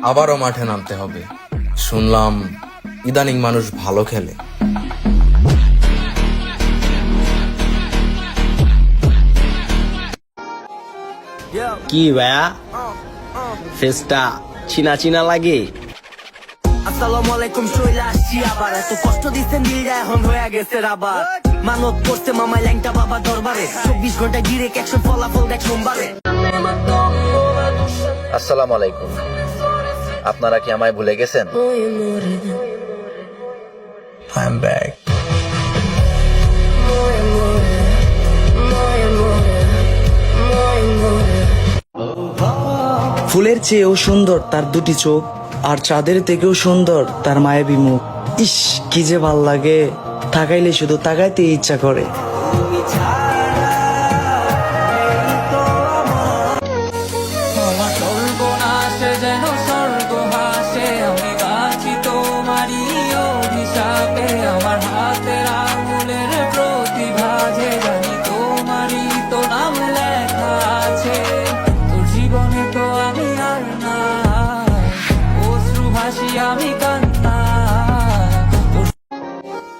আবারও মাঠে নামতে হবে। শুনলাম ইদানিং মানুষ ভালো খেলে। কি ভাইয়া, ফেসটা চিনা চিনা লাগে। আসসালামু আলাইকুম, চলে আসছি আবার। এত কষ্ট দিচ্ছেন দিলটা এখন হয়ে গেছে রাবার। মানত করছে মামাই ল্যাংটা বাবা দরবারে, 24 ঘন্টায় ডিরেক্ট অ্যাকশন, ফলাফল দেখ সোমবারে। আসসালামু আলাইকুম, আপনারা কি আমায় ভুলে গেছেন? I am back. ফুলের চেয়েও সুন্দর তার দুটি চোখ, আর চাঁদের থেকেও সুন্দর তার মায়াবী মুখ। ইস, কি যে ভাল লাগে, তাকাইলে শুধু তাকাইতে ইচ্ছা করে।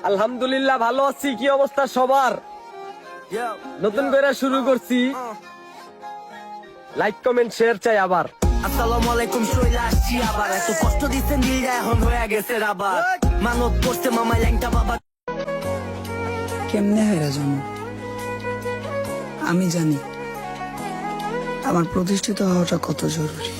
আলহামদুলিল্লাহ ভালো আছি। কি অবস্থা সবার? নতুন করে শুরু করছি, লাইক কমেন্ট শেয়ার চাই আবার। আসসালামু আলাইকুম, চলে আসছি আবার। এত কষ্ট দিচ্ছেন দিলটা এখন হয়ে গেছে রাবার। মানত করছে মামাই ল্যাংটা বাবা। কেমনে হেরা জন্ম আমি জানি, আমার প্রতিষ্ঠিত হওয়াটা কত জরুরি।